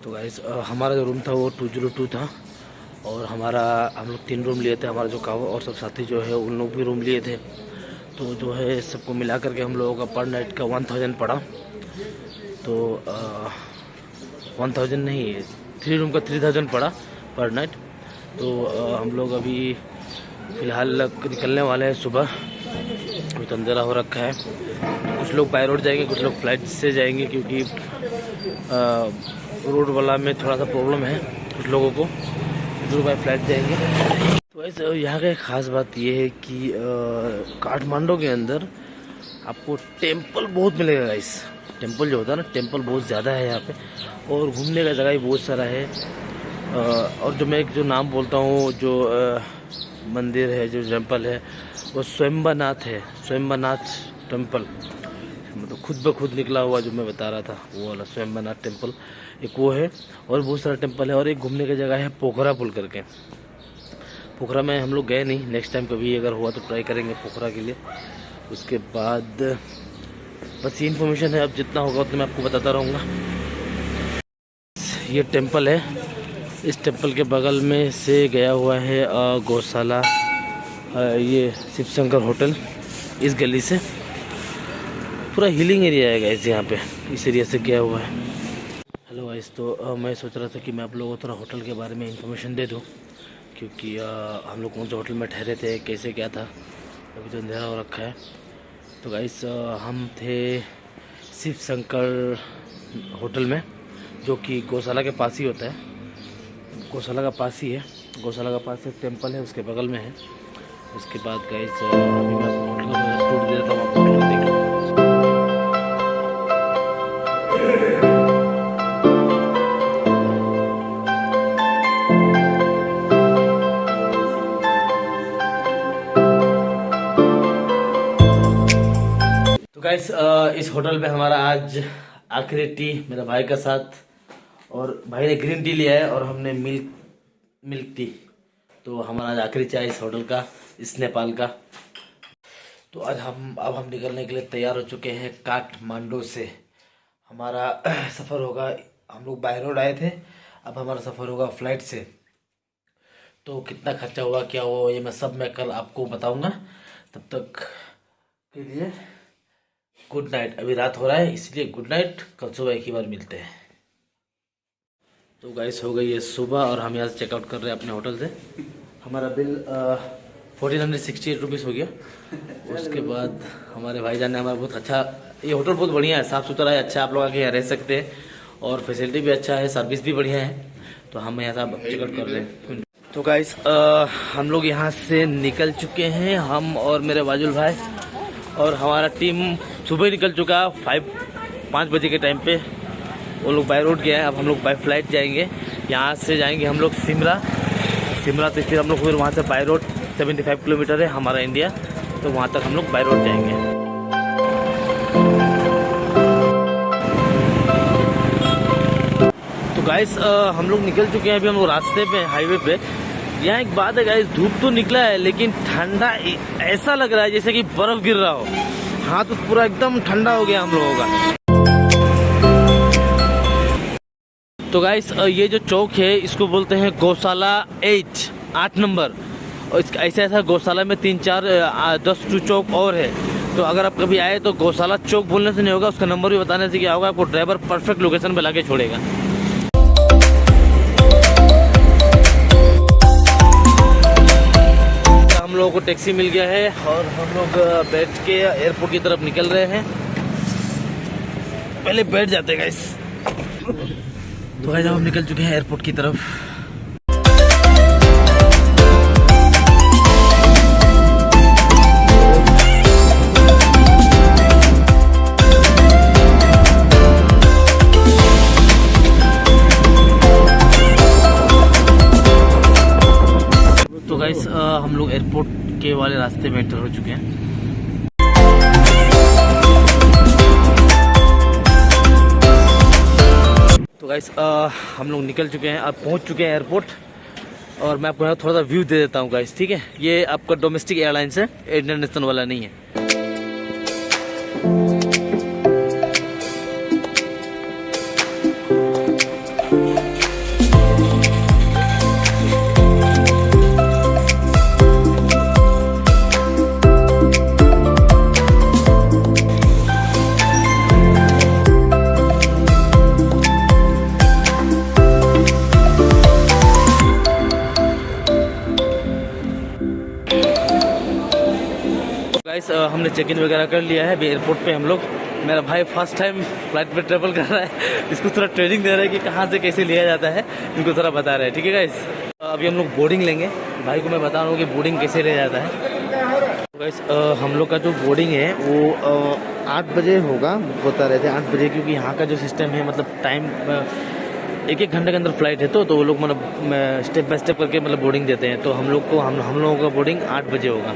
तो गाइस हमारा जो रूम था वो 202 था और हम लोग 3 रूम लिए थे। हमारा जो कावा और सब साथी जो है उन लोग भी रूम लिए थे। तो जो है सबको मिला करके हम लोगों का पर नाइट का 1000 पड़ा। तो 1000 नहीं, 3 रूम का 3000 पड़ा पर नाइट। तो हम लोग अभी फ़िलहाल निकलने वाले हैं सुबह। अभी तो अंधेरा हो रखा है। तो कुछ लोग बाय रोड जाएंगे, कुछ लोग फ्लाइट से जाएंगे, क्योंकि रोड वाला में थोड़ा सा प्रॉब्लम है कुछ लोगों को। दूर बाय फ्लाइट जाएंगे। तो वैसे यहाँ का एक ख़ास बात ये है कि काठमांडू के अंदर आपको टेम्पल बहुत मिलेगा गाइस। टेम्पल जो होता है ना, टेम्पल बहुत ज़्यादा है यहाँ पे और घूमने का जगह भी बहुत सारा है। और जो मैं एक जो नाम बोलता हूँ, जो मंदिर है, जो टेम्पल है, वो स्वयंभनाथ है। स्वयंभनाथ टेम्पल मतलब खुद ब खुद निकला हुआ जो मैं बता रहा था, वो वाला स्वयंभनाथ टेम्पल एक वो है। और बहुत सारा टेम्पल है। और एक घूमने की जगह है पोखरा पुल करके। पोखरा में हम लोग गए नहीं, नेक्स्ट टाइम कभी अगर हुआ तो ट्राई करेंगे पोखरा के लिए। उसके बाद बस ये इन्फॉर्मेशन है, अब जितना होगा उतना मैं आपको बताता रहूँगा। ये टेम्पल है, इस टेम्पल के बगल में से गया हुआ है गौशाला, ये शिव शंकर होटल। इस गली से पूरा हीलिंग एरिया है गाइस, यहाँ पे इस एरिया से गया हुआ है। हेलो गाइस, तो मैं सोच रहा था कि मैं आप लोगों को थोड़ा होटल के बारे में इंफॉर्मेशन दे दूँ, क्योंकि हम लोग कौन से होटल में ठहरे थे, कैसे क्या था। अभी तो अंधेरा हो रखा है। तो गाइस हम थे शिव शंकर होटल में, जो कि गौशाला के पास ही होता है। गौशाला का पास ही है, गौशाला का पास एक टेम्पल है, उसके बगल में है। उसके बाद गाइस अभी मैं आपको होटल का टूर दे देता हूँ, आप होटल देख लो। गाइस इस होटल पे हमारा आज आखिरी टी मेरा भाई का साथ, और भाई ने ग्रीन टी लिया है और हमने मिल्क टी। तो हमारा आज आखिरी चाय इस होटल का, इस नेपाल का। तो आज अब हम निकलने के लिए तैयार हो चुके हैं काठमांडू से। हमारा सफ़र होगा, हम लोग बाय रोड आए थे, अब हमारा सफ़र होगा फ्लाइट से। तो कितना खर्चा हुआ, क्या हुआ, ये मैं कल आपको बताऊंगा। तब तक के लिए गुड नाइट। अभी रात हो रहा है इसलिए गुड नाइट, कल सुबह एक ही बार मिलते हैं। तो गाइस हो गई है सुबह और हम यहाँ से चेकआउट कर रहे हैं अपने होटल से। हमारा बिल 1468 रुपीज़ हो गया। उसके बाद हमारे भाईजान ने हमारा बहुत अच्छा, ये होटल बहुत बढ़िया है, साफ़ सुथरा है, अच्छा, आप लोग आके यहाँ रह सकते हैं और फैसिलिटी भी अच्छा है, सर्विस भी बढ़िया है। तो हम यहाँ से चेकआउट कर रहे हैं। तो गाइस हम लोग यहाँ से निकल चुके हैं, हम और मेरे बाजुल भाई, और हमारा टीम सुबह निकल चुका है 5 बजे के टाइम पे। वो लोग बाय रोड गए हैं, अब हम लोग बाय फ्लाइट जाएंगे। यहाँ से जाएंगे हम लोग शिमला से, फिर हम लोग फिर वहाँ से बाय रोड 75 किलोमीटर है हमारा इंडिया, तो वहाँ तक हम लोग बाय रोड जाएंगे। तो गाइस हम लोग निकल चुके हैं, अभी हम लोग रास्ते पे, हाईवे पे। यहाँ एक बात है गाइस, धूप तो निकला है लेकिन ठंडा ऐसा लग रहा है जैसे कि बर्फ गिर रहा हो। हाथ तो पूरा एकदम ठंडा हो गया हम लोगों का। तो गाइस ये जो चौक है इसको बोलते हैं गौशाला 8 नंबर। और इसका ऐसा गौशाला में 3-4-10 चौक और है। तो अगर आप कभी आए तो गौशाला चौक बोलने से नहीं होगा, उसका नंबर भी बताने से क्या होगा, आपको ड्राइवर परफेक्ट लोकेशन पे लाके छोड़ेगा। हम लोगों को टैक्सी मिल गया है और हम लोग बैठ के एयरपोर्ट की तरफ निकल रहे हैं। पहले बैठ जाते हैं गाइस। तो गाइस हम निकल चुके हैं एयरपोर्ट की तरफ। तो गाइस हम लोग एयरपोर्ट के वाले रास्ते में एंटर हो चुके हैं। तो गाइस हम लोग निकल चुके हैं, अब पहुंच चुके हैं एयरपोर्ट। और मैं आपको यहाँ थोड़ा सा व्यू दे देता हूँ गाइस, ठीक है। ये आपका डोमेस्टिक एयरलाइंस है, इंटरनेशनल वाला नहीं है। गाइस हमने चेक इन वगैरह कर लिया है एयरपोर्ट पे हम लोग। मेरा भाई फर्स्ट टाइम फ्लाइट पे ट्रेवल कर रहा है, इसको थोड़ा ट्रेनिंग दे रहा है कि कहाँ से कैसे लिया जाता है, इनको थोड़ा बता रहा है। ठीक है गाइस, अभी हम लोग बोर्डिंग लेंगे। भाई को मैं बता रहा हूँ कि बोर्डिंग कैसे लिया जाता है। गाइस हम लोग का जो बोर्डिंग है वो 8 बजे होगा, बता रहे थे 8 बजे, क्योंकि यहाँ का जो सिस्टम है मतलब टाइम 1-1 घंटे के अंदर फ्लाइट है तो वो लोग मतलब स्टेप बाय स्टेप करके मतलब बोर्डिंग देते हैं। तो हम लोगों का बोर्डिंग 8 बजे होगा।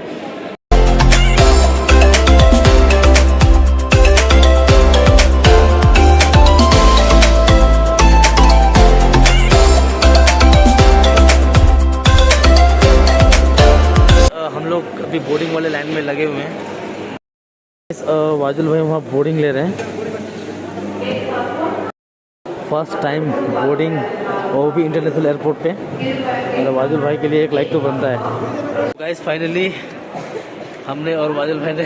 हम लोग अभी बोर्डिंग वाले लाइन में लगे हुए हैं। वाजुल भाई वहाँ बोर्डिंग ले रहे हैं, फर्स्ट टाइम बोर्डिंग, और वो भी इंटरनेशनल एयरपोर्ट पे। और वाजुल भाई के लिए एक लाइक तो बनता है। गाइस फाइनली हमने और वाजुल भाई ने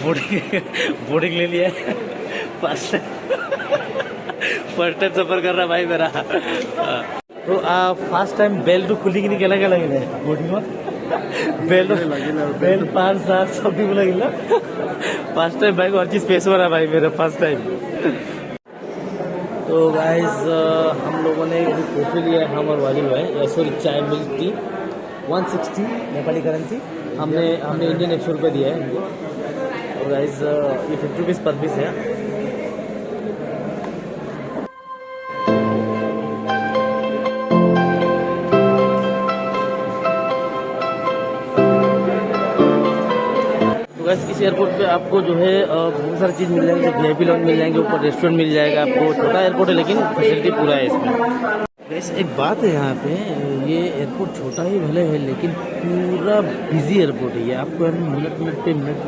बोर्डिंग ले लिया है। फर्स्ट टाइम सफर कर रहा भाई मेरा। तो फर्स्ट टाइम बेल तो खुली की नहीं केला लगे बोर्डिंग में बेल 5-7 सब भी लगे। फर्स्ट टाइम भाई को हर चीज पेश हो रहा है भाई मेरा फर्स्ट टाइम। तो गाइस हम लोगों ने कॉफी लिया है, हम और वाजिल भाई। सॉरी चाय मिल्क टी 160 नेपाली करेंसी, हमने इंडियन 100 रुपये दिया है इनको। और गाइस ये 50 रुपीज़ पर पीस है। इस एयरपोर्ट पे आपको जो है बहुत सारी चीज़ मिल जाएगी। VIP लॉन्ज मिल जाएंगे, ऊपर रेस्टोरेंट मिल जाएगा आपको। छोटा एयरपोर्ट है लेकिन फैसिलिटी पूरा है इसमें। वैसे एक बात है यहाँ पे, ये एयरपोर्ट छोटा ही भले है लेकिन पूरा बिजी एयरपोर्ट है। ये आपको मिनट पे मिनट,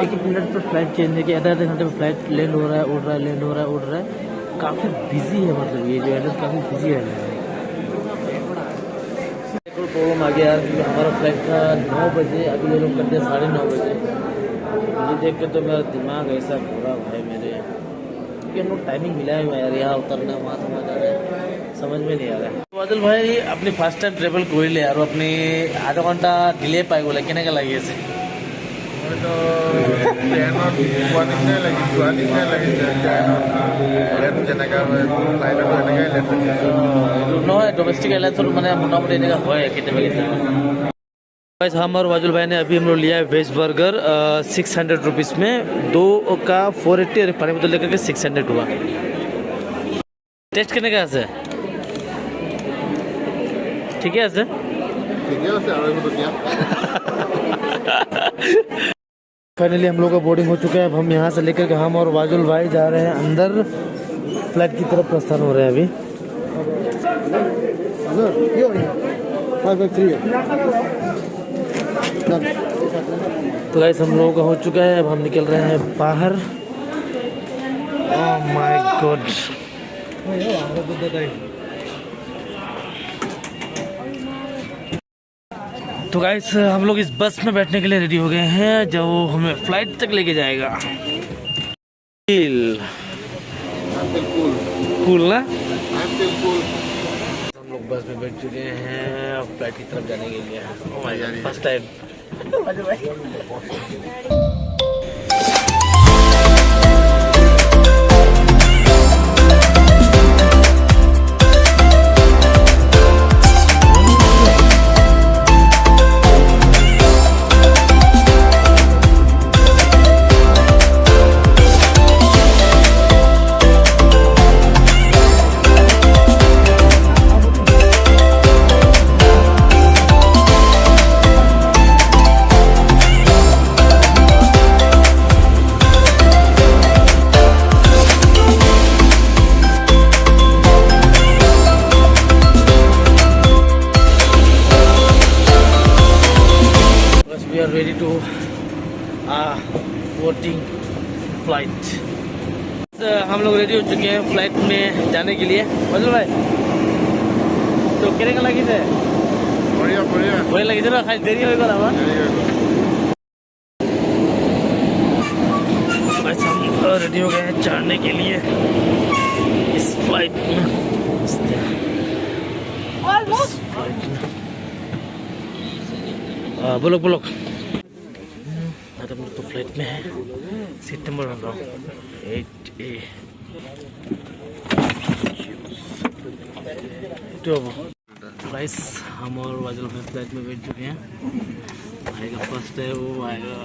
एक मिनट पर फ्लाइट चेंज है कि आधे घंटे में फ्लाइट लैंड हो रहा है, उड़ रहा है, लैंड हो रहा है, उड़ रहा है। काफ़ी बिजी है, मतलब ये जो एयरपोर्ट काफ़ी बिजी है। प्रॉब्लम आ गया यार, क्योंकि हमारा फ्लाइट था 9 बजे, अभी ये लोग करते हैं 9:30 बजे। ये देख के तो मेरा दिमाग ऐसा घूरा भाई मेरे, क्योंकि हम लोग टाइमिंग मिला है यार, यहाँ उतरना वहाँ समझ आ रहा है, समझ में नहीं आ रहा है। वादल भाई अपनी फर्स्ट टाइम ट्रेवल कोई ले यार, अपनी आधा घंटा डिले पाए बोला केने का लगे ऐसे डोमेस्टिक एयरलाइंस मैंने मोटामोटी गाइस हम और वाजुल भाई ने अभी हम लोग लिया है वेज बर्गर 600 रुपीज़ में, 2 का 480 और पानी बोतल लेकर के 600 हुआ। टेस्ट करने का ऐसे ठीक है, ऐसे फाइनली हम लोग का बोर्डिंग हो चुका है। अब हम यहाँ से लेकर के हम और वाजुल भाई जा रहे हैं अंदर, फ्लाइट की तरफ प्रस्थान हो रहे हैं अभी। तो गाइस हम लोगों का हो चुका है, अब हम निकल रहे हैं बाहर। ओह माय गॉड, तो गाइस हम लोग इस बस में बैठने के लिए रेडी हो गए हैं जो हमें फ्लाइट तक लेके जाएगा। कूल ना, हम लोग बस में बैठ चुके हैं फ्लाइट की तरफ जाने के लिए। Oh my God, first time. ready to boarding flight। हम लोग रेडी हो चुके हैं फ्लाइट में जाने के लिए। मतलब भाई तो केने का लगी थे बढ़िया बढ़िया बढ़िया लगी थे ना, खाली देरी हो गया हम रेडी हो गए हैं चढ़ने के लिए इस फ्लाइट में। बोलो बोलो तो फ्लाइट में है, सीट नंबर बन रहा हूँ 8A। तो गाइस हम और वाजल अपने फ्लाइट में बैठ चुके हैं। भाई का फर्स्ट है, वो आएगा।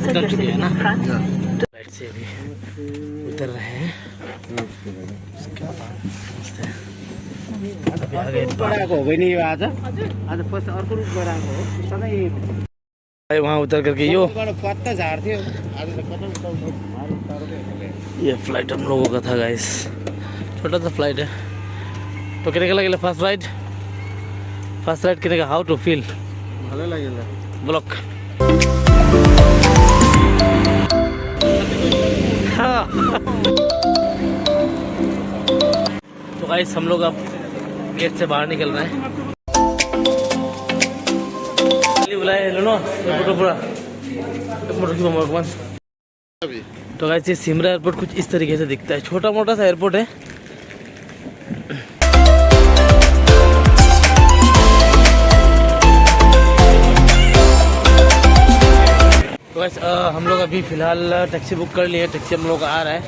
उतर चुके हैं ना, फ्लाइट से अभी उतर रहे हैं। वहाँ उतर करके ये फ्लाइट हम लोगों का था गाइस, छोटा सा फ्लाइट है। तो कितने का लगे फर्स्ट राइड कितने का? How to feel? ভালো লাগিলে ब्लॉक। तो गाइस हम लोग अब गेट से बाहर निकल रहे हैं। बुलाए लो फोटो पूरा तो गाइस ये सिमरा एयरपोर्ट कुछ इस तरीके से दिखता है, छोटा मोटा सा एयरपोर्ट है। तो गाइस हम लोग अभी फ़िलहाल टैक्सी बुक कर लिए। टैक्सी हम लोग का आ रहा है।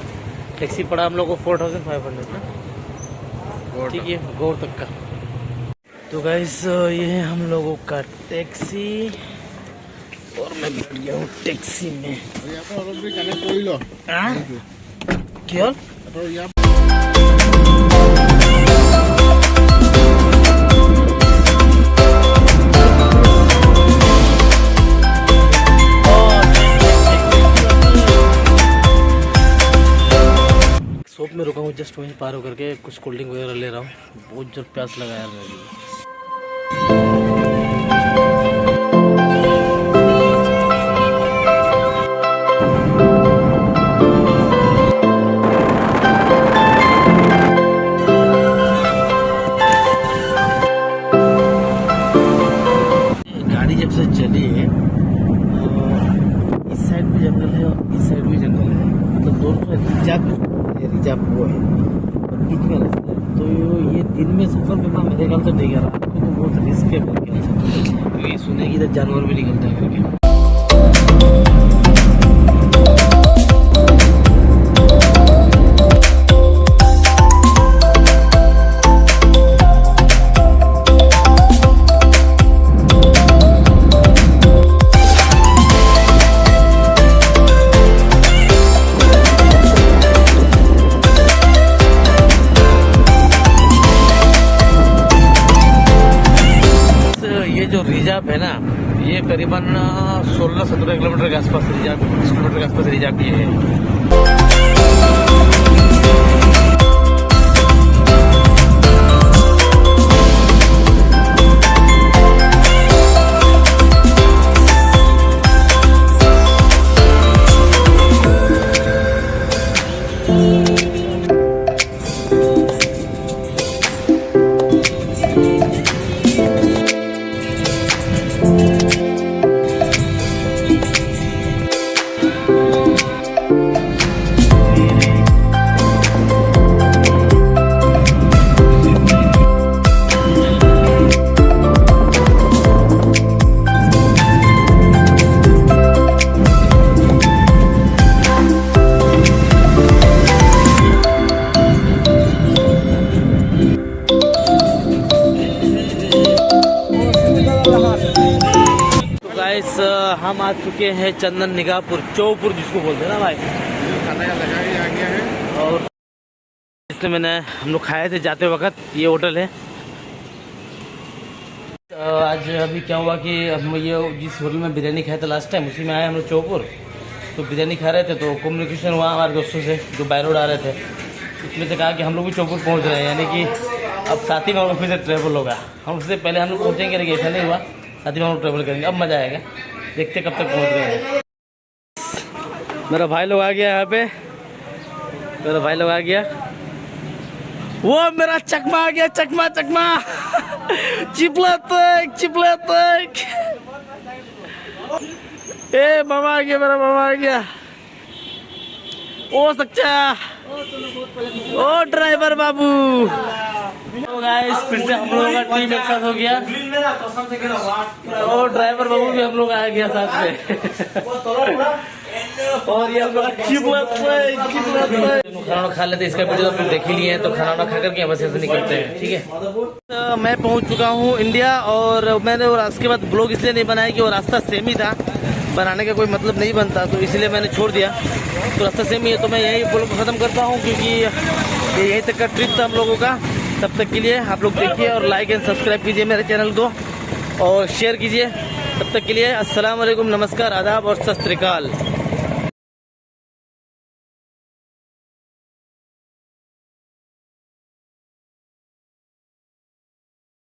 टैक्सी पड़ा हम लोग को 4500 ना, ठीक है, गौर तक का। तो गाइस ये है हम लोगों का टैक्सी और मैं बैठ गया हूँ टैक्सी में। क्यों? शॉप में रुका हूँ, जस्ट वहीं पार होकर के कुछ कोल्ड ड्रिंक वगैरह ले रहा हूँ। बहुत जोर प्यास लगा यार मेरी। गाड़ी जब से चली है इस साइड भी जंगल है और इस साइड भी जंगल है, मतलब दोनों रिजर्व वो है और बीच में रास्ता है। तो ये दिन में सफर करना मेरे ख्याल से ठीक है, रात को तो बहुत रिस्क है क्योंकि सुने कि इधर जानवर भी निकलता है करके। जो रिजर्व है ना, ये करीबन 16-17 किलोमीटर के आसपास रिजर्व, 20 किलोमीटर के आसपास रिजर्व ये है। गाइस हम आ चुके हैं चंदन निगाहपुर चौपुर जिसको बोलते हैं ना भाई। खाना लगा ही आ गया है और इसलिए हम लोग खाए थे जाते वक्त। ये होटल है। आज अभी क्या हुआ कि हम ये जिस होटल में बिरयानी खाए थे लास्ट टाइम उसी में आए हम लोग चौपुर। तो बिरयानी खा रहे थे तो कम्युनिकेशन हुआ हमारे दोस्तों से जो बाय रोड आ रहे थे। इसमें से कहा कि हम लोग भी चौपुर पहुंच रहे हैं, यानी कि अब साथ ही में हम लोग फिर से ट्रैवल होगा। हम उससे पहले हम लोग पहुँचेंगे लेकिन ऐसा नहीं हुआ, साथ ही में हम लोग ट्रैवल करेंगे। अब मज़ा आएगा, देखते कब तक पहुँच रहे हैं। मेरा भाई लोग आ गया यहाँ पे, मेरा भाई लोग आ गया। वो मेरा चकमा आ गया, चकमा चकमा चिपला तक ए मामा आ गया, मेरा मामा आ गया। ओ सच्चा, ओ ड्राइवर बाबू। तो गाइस फिर से हम लोगों का टीम एक साथ हो गया और ड्राइवर बाबू भी हम लोग आ गया साथ में। और ये हम लोग खाना खा लेते, इसका वीडियो आप लोग देख ही लिए हैं। तो खाना खा करके बस ऐसे निकलते हैं, ठीक है। तो मैं पहुंच चुका हूं इंडिया और मैंने और उसके बाद ब्लॉग इसलिए नहीं बनाया कि वो रास्ता सेम ही था, बनाने का कोई मतलब नहीं बनता, तो इसलिए मैंने छोड़ दिया। तो रास्ता सेम ही है तो मैं यही ब्लॉग को ख़त्म करता हूँ क्योंकि ये यहीं तक का ट्रिप था हम लोगों का। तब तक के लिए आप लोग देखिए और लाइक एंड सब्सक्राइब कीजिए मेरे चैनल को और शेयर कीजिए। तब तक के लिए अस्सलाम वालेकुम, नमस्कार, आदाब और सत श्री अकाल।